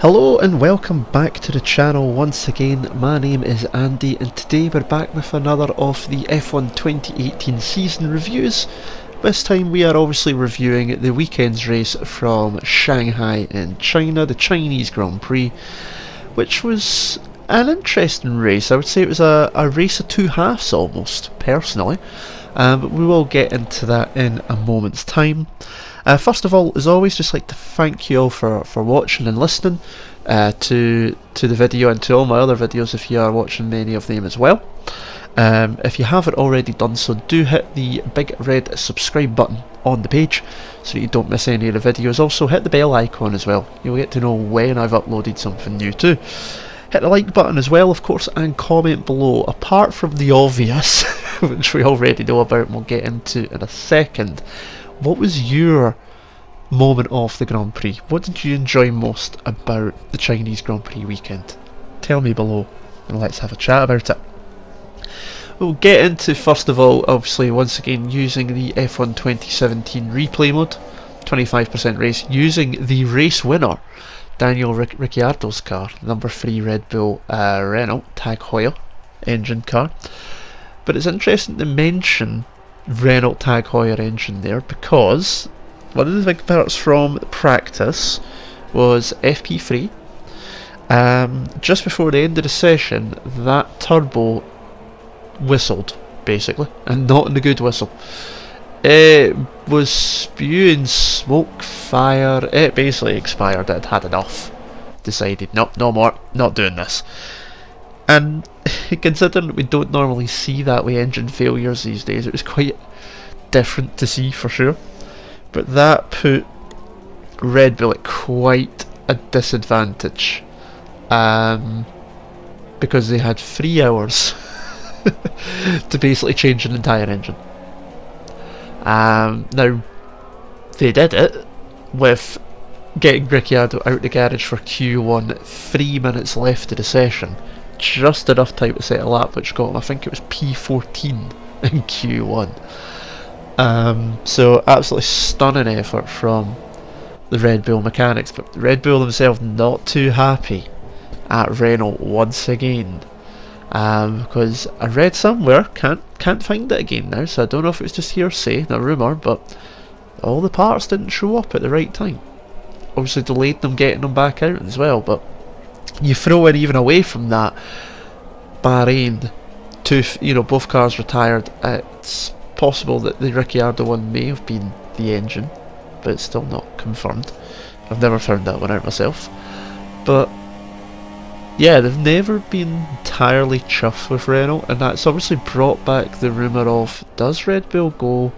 Hello and welcome back to the channel once again. My name is Andy and today we're back with another of the F1 2018 season reviews. This time we are obviously reviewing the weekend's race from Shanghai in China, the Chinese Grand Prix, which was an interesting race. I would say it was a race of two halves almost, personally. But we will get into that in a moment's time. First of all, as always, just like to thank you all for watching and listening to the video and to all my other videos if you are watching many of them as well. If you haven't already done so, do hit the big red subscribe button on the page so that you don't miss any of the videos. Also hit the bell icon as well, you'll get to know when I've uploaded something new too. Hit the like button as well, of course, and comment below, apart from the obvious, which we already know about and we'll get into in a second. What was your moment of the Grand Prix? What did you enjoy most about the Chinese Grand Prix weekend? Tell me below and let's have a chat about it. We'll get into, first of all, obviously once again using the F1 2017 replay mode, 25% race, using the race winner, Daniel Ricciardo's car, number 3 Red Bull Renault Tag Heuer engine car. But it's interesting to mention Renault Tag Heuer engine there because one of the big parts from practice was FP3. Just before the end of the session, that turbo whistled, basically, and not in a good whistle. It was spewing smoke, fire. It basically expired. It had enough. Decided, nope, no more, not doing this. And considering that we don't normally see that with engine failures these days, it was quite different to see for sure. But that put Red Bull at quite a disadvantage, because they had 3 hours to basically change an entire engine. Now, they did it with getting Ricciardo out the garage for Q1, 3 minutes left of the session. Just enough time to set a lap which got him, I think it was P14 in Q1. So absolutely stunning effort from the Red Bull mechanics, but Red Bull themselves not too happy at Renault once again. Because I read somewhere, can't find it again now, so I don't know if it's just hearsay, a rumour, but all the parts didn't show up at the right time. Obviously delayed them getting them back out as well, but you throw in even away from that, Bahrain, both cars retired. It's possible that the Ricciardo one may have been the engine, but it's still not confirmed. I've never found that one out myself. But yeah, they've never been entirely chuffed with Renault, and that's obviously brought back the rumour of, does Red Bull go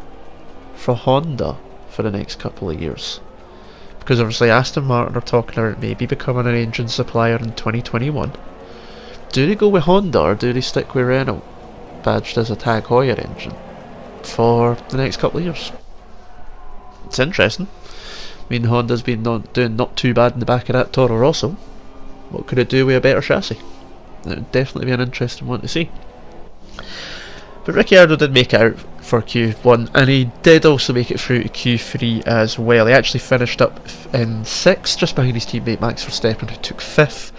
for Honda for the next couple of years? Because obviously Aston Martin are talking about maybe becoming an engine supplier in 2021. Do they go with Honda or do they stick with Renault, badged as a Tag Heuer engine, for the next couple of years? It's interesting. I mean, Honda's been doing not too bad in the back of that Toro Rosso. What could it do with a better chassis? It would definitely be an interesting one to see. But Ricciardo did make it out for Q1, and he did also make it through to Q3 as well. He actually finished up in 6th, just behind his teammate Max Verstappen, who took 5th.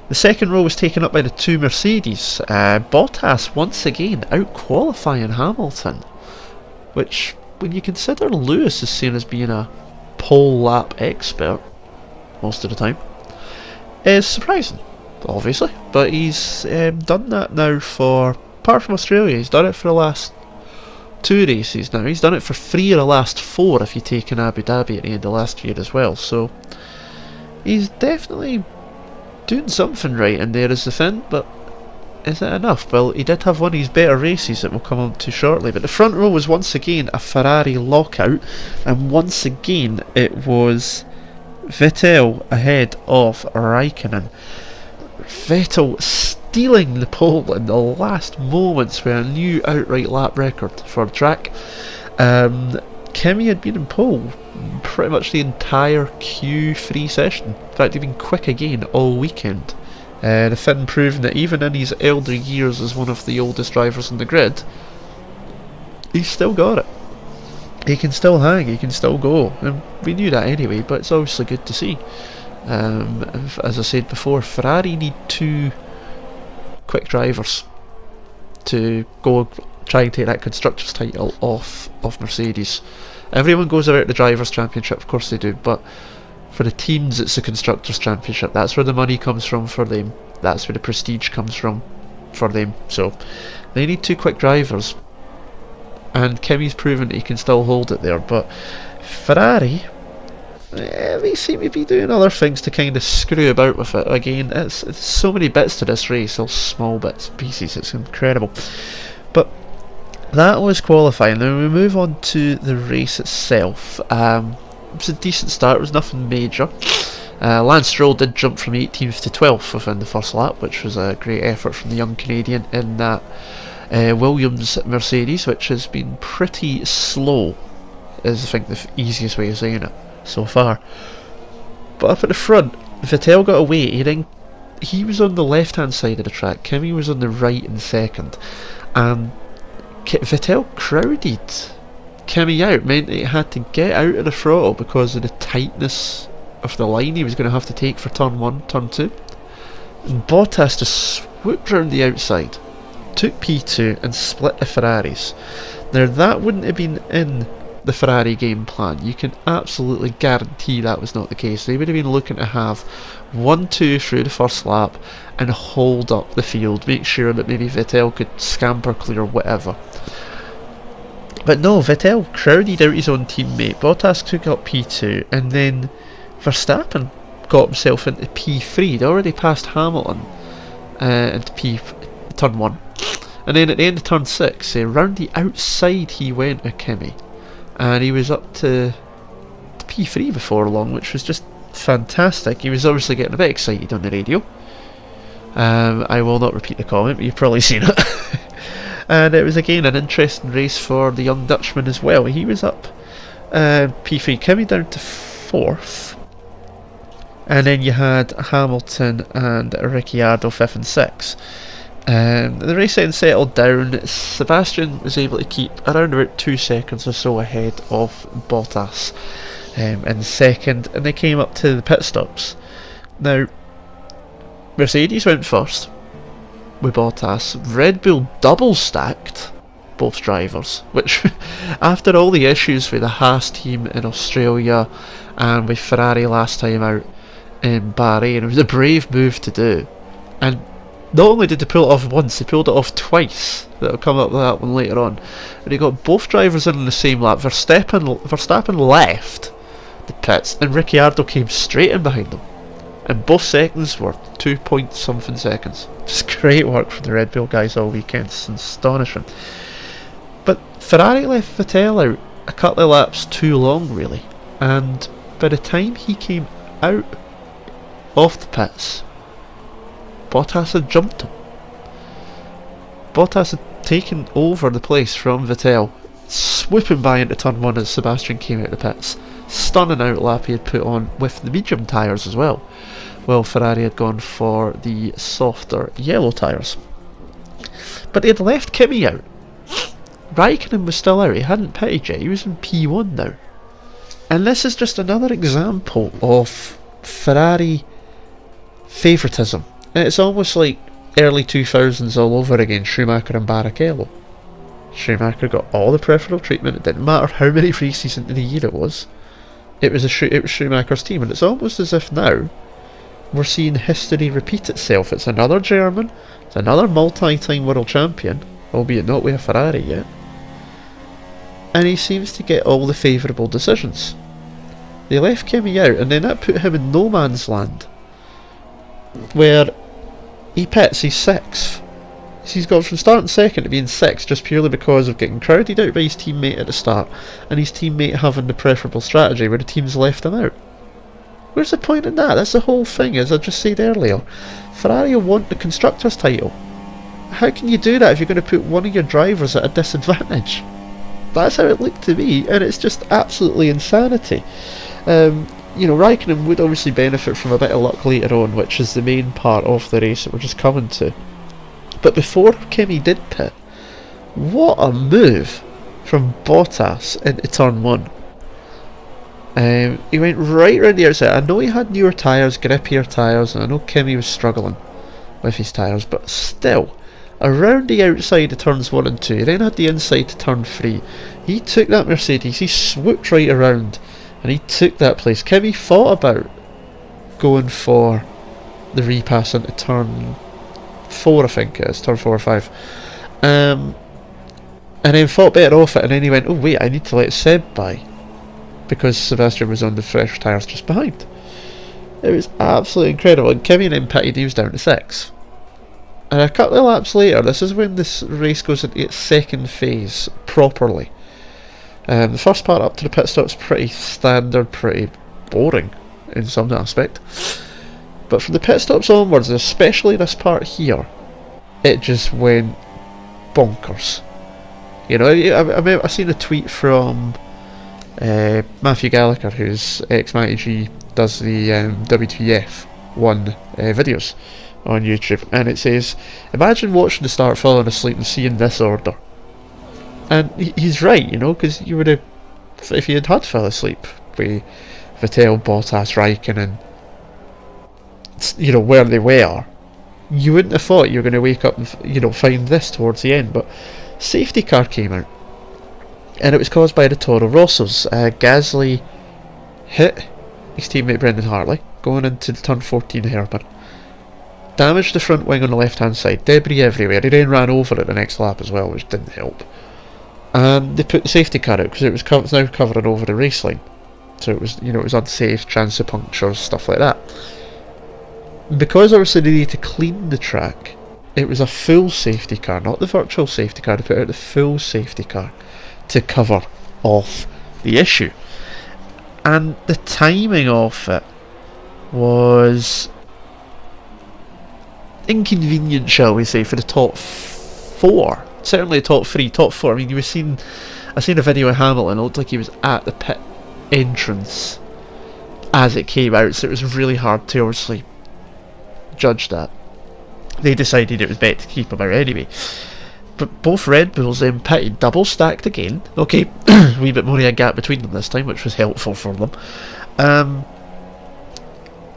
The second row was taken up by the 2 Mercedes. Bottas once again out-qualifying Hamilton, which, when you consider Lewis is seen as being a pole lap expert most of the time, is surprising, obviously. But he's done that now for, apart from Australia, he's done it for the last 2 races now. He's done it for 3 of the last 4 if you take in Abu Dhabi at the end of last year as well. So he's definitely doing something right in there is the thing, but is it enough? Well, he did have one of his better races that we'll come on to shortly, but the front row was once again a Ferrari lockout, and once again it was Vettel ahead of Raikkonen. Vettel stealing the pole in the last moments with a new outright lap record for the track. Kimi had been in pole pretty much the entire Q3 session. In fact, he'd been quick again all weekend. The Finn proving that even in his elder years as one of the oldest drivers on the grid, he's still got it. He can still hang, he can still go, and we knew that anyway, but it's obviously good to see. As I said before, Ferrari need 2 quick drivers to go try and take that constructors title off of Mercedes. Everyone goes about the drivers' championship, of course they do, but for the teams it's the constructors' championship. That's where the money comes from for them. That's where the prestige comes from for them. So they need 2 quick drivers, and Kimi's proven that he can still hold it there. But Ferrari, they seem to be doing other things to kind of screw about with it. Again, it's so many bits to this race, all small bits and pieces, it's incredible. But that was qualifying. Now we move on to the race itself. It was a decent start, it was nothing major. Lance Stroll did jump from 18th to 12th within the first lap, which was a great effort from the young Canadian in that Williams Mercedes, which has been pretty slow, is I think the easiest way of saying it so far. But up at the front, Vettel got away. He was on the left hand side of the track, Kimi was on the right in second, and Vettel crowded Kimi out, meant that he had to get out of the throttle because of the tightness of the line he was going to have to take for turn 1, turn 2. And Bottas just swooped round the outside, took P2 and split the Ferraris. Now that wouldn't have been in the Ferrari game plan. You can absolutely guarantee that was not the case. They would have been looking to have 1-2 through the first lap and hold up the field, make sure that maybe Vettel could scamper clear, whatever. But no, Vettel crowded out his own teammate. Bottas took up P2, and then Verstappen got himself into P3. He'd already passed Hamilton into turn 1. And then at the end of turn 6, round the outside he went with Kimi. And he was up to P3 before long, which was just fantastic. He was obviously getting a bit excited on the radio. I will not repeat the comment, but you've probably seen it. And it was again an interesting race for the young Dutchman as well. He was up P3, Kimi down to 4th. And then you had Hamilton and Ricciardo 5th and 6th. The race then settled down. Sebastian was able to keep around about 2 seconds or so ahead of Bottas in second, and they came up to the pit stops. Now, Mercedes went first with Bottas. Red Bull double stacked both drivers, which after all the issues with the Haas team in Australia and with Ferrari last time out in Bahrain, it was a brave move to do. And not only did they pull it off once, they pulled it off twice. That'll come up with that one later on. And they got both drivers in the same lap. Verstappen left the pits, and Ricciardo came straight in behind them. And both seconds were 2 point something seconds. Just great work from the Red Bull guys all weekend. It's astonishing. But Ferrari left Vettel out a couple of laps too long, really. And by the time he came out of the pits, Bottas had jumped him. Bottas had taken over the place from Vettel, swooping by into turn 1 as Sebastian came out of the pits. Stunning outlap he had put on with the medium tyres as well, while Ferrari had gone for the softer yellow tyres. But they had left Kimi out. Raikkonen was still out, he hadn't pitted yet, he was in P1 now. And this is just another example of Ferrari favouritism. It's almost like early 2000s all over again, Schumacher and Barrichello. Schumacher got all the preferential treatment, it didn't matter how many races into the year it was. It was Schumacher's team, and it's almost as if now we're seeing history repeat itself. It's another German, it's another multi-time world champion, albeit not with a Ferrari yet, and he seems to get all the favourable decisions. They left Kimi out, and then that put him in no man's land, where he pits, he's 6th. He's gone from starting second to being 6th just purely because of getting crowded out by his teammate at the start, and his teammate having the preferable strategy where the team's left him out. Where's the point in that? That's the whole thing, as I just said earlier. Ferrari want the Constructors' title. How can you do that if you're going to put one of your drivers at a disadvantage? That's how it looked to me, and it's just absolutely insanity. You know, Raikkonen would obviously benefit from a bit of luck later on, which is the main part of the race that we're just coming to. But before Kimi did pit, what a move from Bottas into turn 1. He went right around the outside. I know he had newer tyres, grippier tyres, and I know Kimi was struggling with his tyres, but still, around the outside of turns 1 and 2, he then had the inside to turn 3. He took that Mercedes, he swooped right around, and he took that place. Kimi thought about going for the repass into turn 4, I think it is, turn 4 or 5. And then thought better off it, and then he went, oh wait, I need to let Seb by, because Sebastian was on the fresh tyres just behind. It was absolutely incredible, and Kimi then pitted, he was down to 6. And a couple of laps later, this is when this race goes into its second phase properly. The first part up to the pit stop's pretty standard, pretty boring in some aspect. But from the pit stops onwards, especially this part here, it just went bonkers. You know, I've seen a tweet from Matthew Gallagher, who's ex-Matty G, does the WTF1 videos on YouTube, and it says, imagine watching the start, falling asleep and seeing this order. And he's right, you know, because you would have, if you had fell asleep with Vettel, Bottas, Raikkonen, you know, where they were, you wouldn't have thought you were going to wake up and, you know, find this towards the end. But safety car came out, and it was caused by the Toro Rossos. Gasly hit his teammate Brendan Hartley going into the turn 14 hairpin, damaged the front wing on the left hand side, debris everywhere. He then ran over it the next lap as well, which didn't help. And they put the safety car out because it was now covering over the race line, so it was, you know, it was unsafe, chance of punctures, stuff like that. Because obviously they needed to clean the track, it was a full safety car, not the virtual safety car. They put out the full safety car to cover off the issue, and the timing of it was inconvenient, shall we say, for the top 4. Certainly top 3, top 4. I mean, I seen a video of Hamilton. It looked like he was at the pit entrance as it came out, so it was really hard to obviously judge that. They decided it was better to keep him out anyway. But both Red Bulls then pitted double stacked again. Okay, a wee bit more of a gap between them this time, which was helpful for them.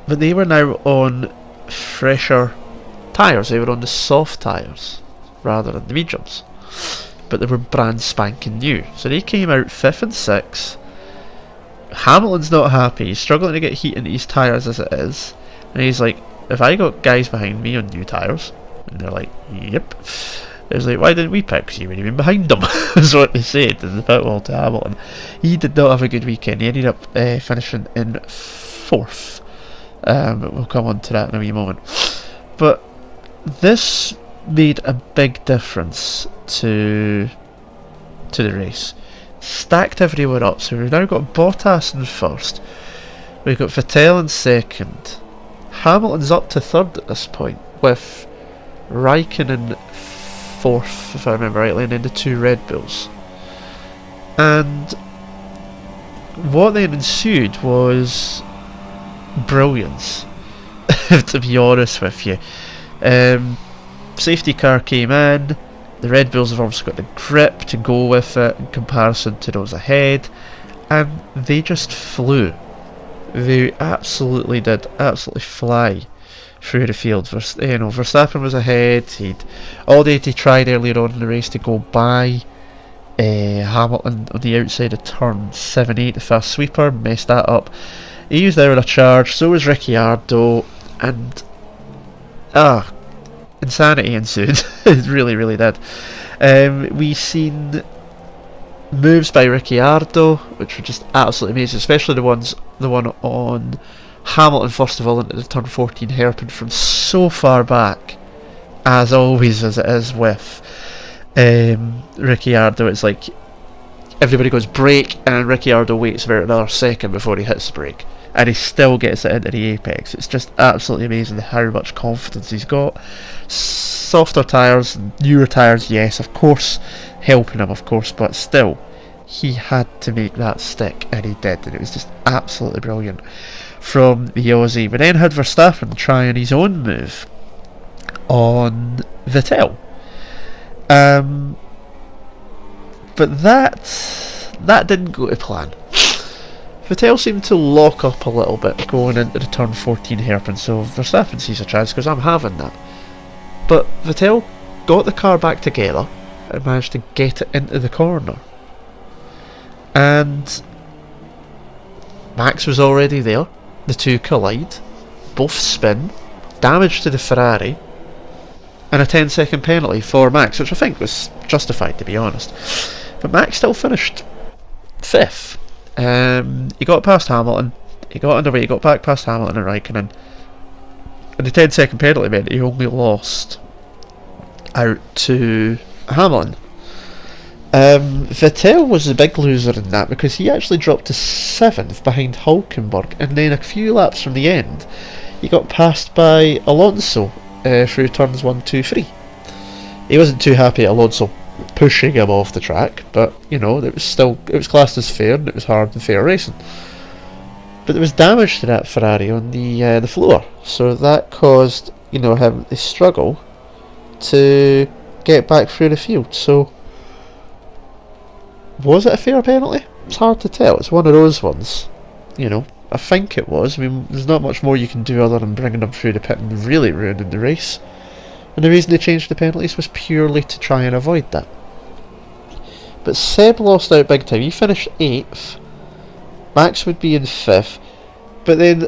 But they were now on fresher tyres. They were on the soft tyres rather than the mediums, but they were brand spanking new. So they came out 5th and 6th. Hamilton's not happy. He's struggling to get heat into his tyres as it is, and he's like, if I got guys behind me on new tyres, and they're like, yep. It's like, why didn't we pick? Because you weren't even behind them. That's what they said in the pit wall to Hamilton. He did not have a good weekend. He ended up finishing in 4th. We'll come on to that in a wee moment. But this made a big difference to the race. Stacked everyone up, so we've now got Bottas in 1st, we've got Vettel in 2nd, Hamilton's up to 3rd at this point, with Raikkonen 4th, if I remember rightly, and then the 2 Red Bulls. And what then ensued was brilliance, to be honest with you. Safety car came in, the Red Bulls have obviously got the grip to go with it in comparison to those ahead, and they just flew. They absolutely did, absolutely fly through the field. You know, Verstappen was ahead. He tried earlier on in the race to go by Hamilton on the outside of turn 7-8, the fast sweeper, messed that up. He was there with a charge, so was Ricciardo, and insanity ensued. It really did. We seen moves by Ricciardo, which were just absolutely amazing, especially the one on Hamilton first of all into the turn 14 hairpin from so far back, as always as it is with Ricciardo. It's like everybody goes brake and Ricciardo waits about another second before he hits the brake, and he still gets it into the apex. It's just absolutely amazing how much confidence he's got. Softer tyres, newer tyres, yes, of course, helping him, of course, but still, he had to make that stick, and he did, and it was just absolutely brilliant from the Aussie. We then had Verstappen trying his own move on Vettel. But that didn't go to plan. Vettel seemed to lock up a little bit going into the turn 14 hairpin, so Verstappen sees a chance because I'm having that. But Vettel got the car back together and managed to get it into the corner. And Max was already there. The two collide, both spin, damage to the Ferrari, and a 10-second penalty for Max, which I think was justified, to be honest. But Max still finished 5th. He got past Hamilton, he got underway, he got back past Hamilton and Raikkonen, and the 10-second penalty meant he only lost out to Hamilton. Vettel was the big loser in that because he actually dropped to 7th behind Hülkenberg, and then a few laps from the end he got passed by Alonso through turns 1, 2, 3. He wasn't too happy at Alonso pushing him off the track, but you know, it was classed as fair and it was hard and fair racing. But there was damage to that Ferrari on the floor, so that caused, you know, him to struggle to get back through the field. So was it a fair penalty? It's hard to tell. It's one of those ones, you know. I think it was. I mean, there's not much more you can do other than bringing them through the pit and really ruining the race. And the reason they changed the penalties was purely to try and avoid that. But Seb lost out big time. He finished 8th. Max would be in 5th. But then,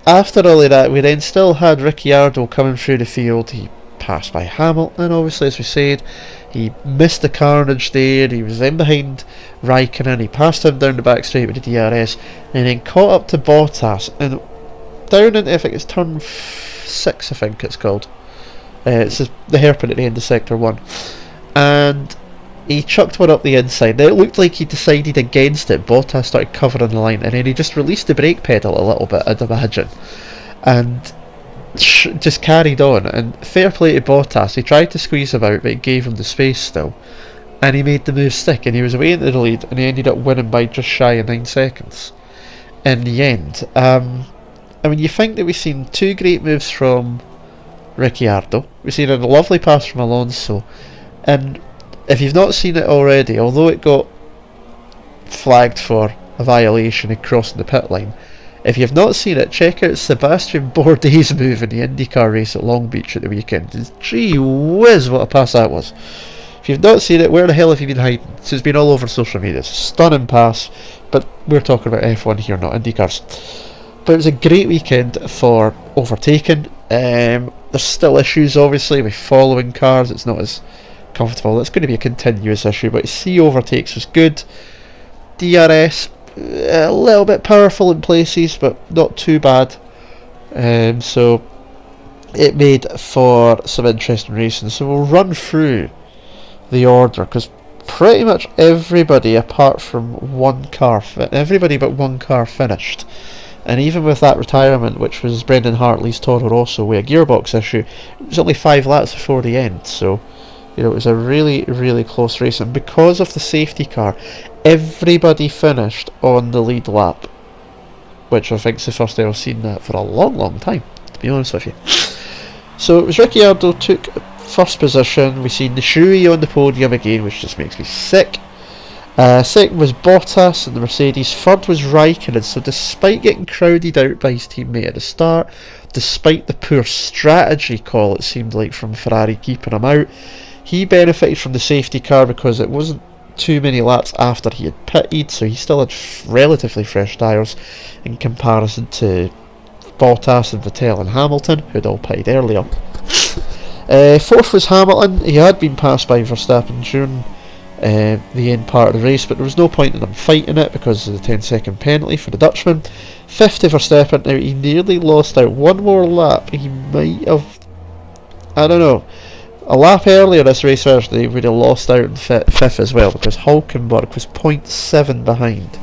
after all of that, we then still had Ricciardo coming through the field. He passed by Hamilton, obviously, as we said. He missed the carnage there. He was then behind Raikkonen. He passed him down the back straight with the DRS. And then caught up to Bottas. And down into, I think it's turn 6, I think it's called. It's the hairpin at the end of sector 1, and he chucked one up the inside. Now it looked like he decided against it. Bottas started covering the line, and then he just released the brake pedal a little bit, I'd imagine, and just carried on. And fair play to Bottas, he tried to squeeze him out, but it gave him the space still, and he made the move stick, and he was away into the lead, and he ended up winning by just shy of 9 seconds in the end. I mean, you think that we've seen 2 great moves from Ricciardo. We've seen a lovely pass from Alonso, and if you've not seen it already, although it got flagged for a violation and crossing the pit line, if you've not seen it, check out Sebastian Bourdais' move in the IndyCar race at Long Beach at the weekend. Gee whiz, what a pass that was. If you've not seen it, where the hell have you been hiding? So it's been all over social media. It's a stunning pass, but we're talking about F1 here, not IndyCars. But it was a great weekend for overtaking. There's still issues, obviously, with following cars. It's not as comfortable. It's going to be a continuous issue, but C overtakes was good. DRS, a little bit powerful in places, but not too bad. So it made for some interesting racing. So we'll run through the order, because pretty much everybody apart from everybody but one car finished. And even with that retirement, which was Brendan Hartley's Toro Rosso with a gearbox issue, it was only 5 laps before the end. So, you know, it was a really, really close race. And because of the safety car, everybody finished on the lead lap, which I think is the first time I've seen that for a long, long time, to be honest with you. So it was Ricciardo took first position. We see Nishui on the podium again, which just makes me sick. Second was Bottas and the Mercedes. Third was Raikkonen. So despite getting crowded out by his teammate at the start, despite the poor strategy call it seemed like from Ferrari keeping him out, he benefited from the safety car because it wasn't too many laps after he had pitted, so he still had relatively fresh tyres in comparison to Bottas and Vettel and Hamilton, who'd all pitted earlier. Fourth was Hamilton. He had been passed by Verstappen during the end part of the race, but there was no point in them fighting it because of the 10-second penalty for the Dutchman. Fifth to Verstappen. Now he nearly lost out one more lap. He might have, I don't know, a lap earlier this race actually he would have lost out in fifth as well, because Hülkenberg was 0.7 behind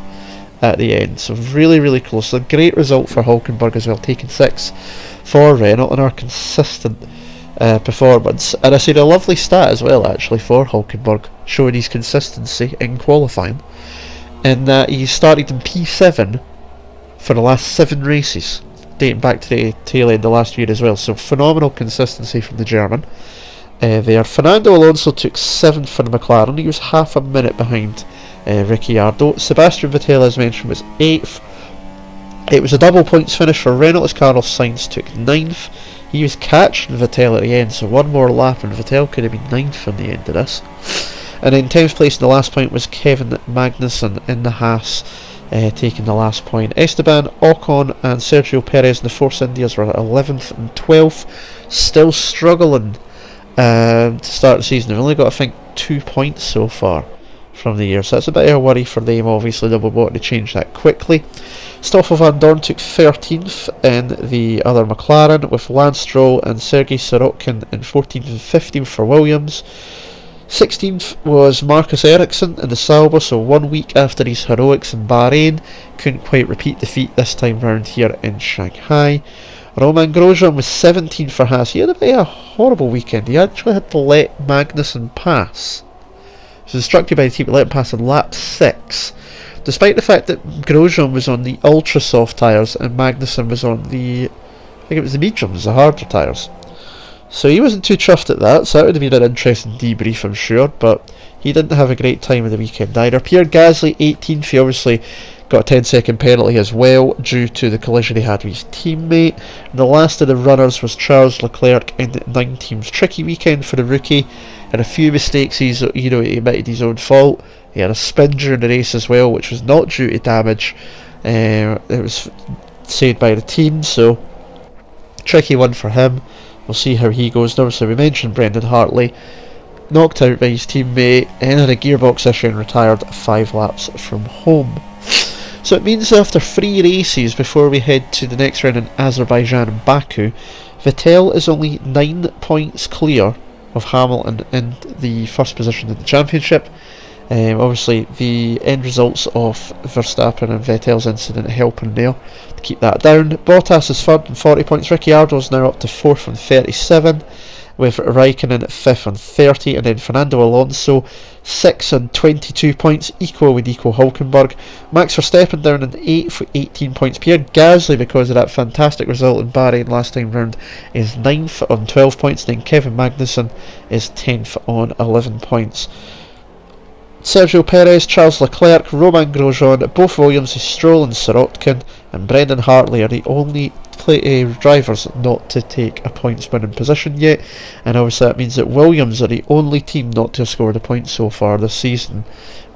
at the end, so really, really close. So a great result for Hülkenberg as well, taking 6 for Renault and our consistent performance. And I seen a lovely stat as well actually for Hülkenberg, showing his consistency in qualifying, in that he started in P7 for the last 7 races, dating back to the tail end of last year as well. So phenomenal consistency from the German there. Fernando Alonso took 7th for the McLaren. He was half a minute behind Ricciardo. Sebastian Vettel, as mentioned, was 8th. It was a double points finish for Renault as Carlos Sainz took 9th. He was catching Vettel at the end, so one more lap and Vettel could have been 9th on the end of this. And in 10th place in the last point was Kevin Magnussen in the Haas, taking the last point. Esteban Ocon and Sergio Perez in the Force Indias were at 11th and 12th, still struggling to start the season. They've only got, I think, 2 points so far from the year, so that's a bit of a worry for them. Obviously they'll be wanting to change that quickly. Stoffel van Dorn took 13th in the other McLaren, with Lance Stroll and Sergei Sirotkin in 14th and 15th for Williams. 16th was Marcus Ericsson in the Sauber, so 1 week after his heroics in Bahrain, couldn't quite repeat the feat this time round here in Shanghai. Romain Grosjean was 17th for Haas. He had a bit of a horrible weekend. He actually had to let Magnussen pass. He was instructed by the team to let him pass on lap 6, despite the fact that Grosjean was on the ultra soft tyres and Magnussen was on the, I think it was the mediums, the harder tyres. So he wasn't too chuffed at that, so that would have been an interesting debrief, I'm sure, but he didn't have a great time of the weekend either. Pierre Gasly 18th, he obviously got a 10-second penalty as well due to the collision he had with his teammate. And the last of the runners was Charles Leclerc in 19th. Tricky weekend for the rookie, had a few mistakes. He admitted his own fault. He had a spin during the race as well, which was not due to damage. It was saved by the team, so tricky one for him. We'll see how he goes. Now, so we mentioned Brendan Hartley, knocked out by his teammate, and had a gearbox issue and retired 5 laps from home. So it means after 3 races before we head to the next round in Azerbaijan and Baku, Vettel is only 9 points clear of Hamilton in the first position in the championship. Obviously the end results of Verstappen and Vettel's incident helping there to keep that down. Bottas is 3rd on 40 points, Ricciardo is now up to 4th on 37, with Raikkonen at 5th on 30, and then Fernando Alonso 6th on 22 points, equal with Nico Hulkenberg. Max Verstappen down in 8th with 18 points. Pierre Gasly, because of that fantastic result in Bahrain last time round, is 9th on 12 points, and then Kevin Magnussen is 10th on 11 points. Sergio Perez, Charles Leclerc, Romain Grosjean, both Williams, Stroll and Sirotkin, and Brendan Hartley are the only drivers not to take a points winning position yet, and obviously that means that Williams are the only team not to have scored a point so far this season,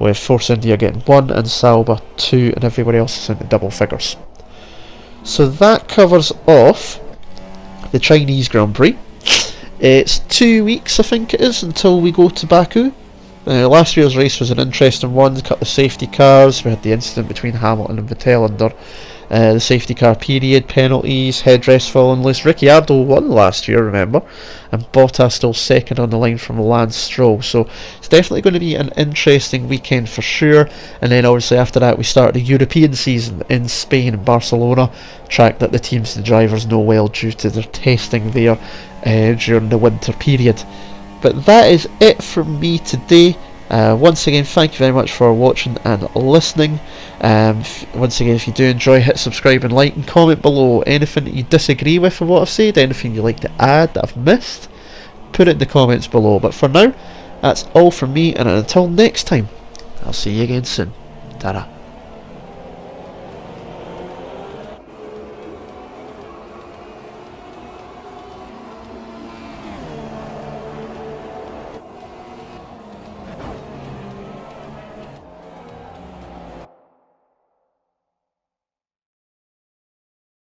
with Force India getting 1 and Sauber 2, and everybody else is into double figures. So that covers off the Chinese Grand Prix. It's 2 weeks, I think it is, until we go to Baku. Last year's race was an interesting one. Cut the safety cars. We had the incident between Hamilton and Vettel under the safety car period, penalties, headrest falling loose. Ricciardo won last year, remember, and Bottas still second on the line from Lance Stroll. So it's definitely going to be an interesting weekend for sure. And then obviously after that we start the European season in Spain and Barcelona, track that the teams and the drivers know well due to their testing there during the winter period. But that is it from me today. Once again, thank you very much for watching and listening. Once again, if you do enjoy, hit subscribe and like, and comment below anything that you disagree with what I've said, anything you'd like to add that I've missed, put it in the comments below. But for now, that's all from me, and until next time, I'll see you again soon. Ta-ra.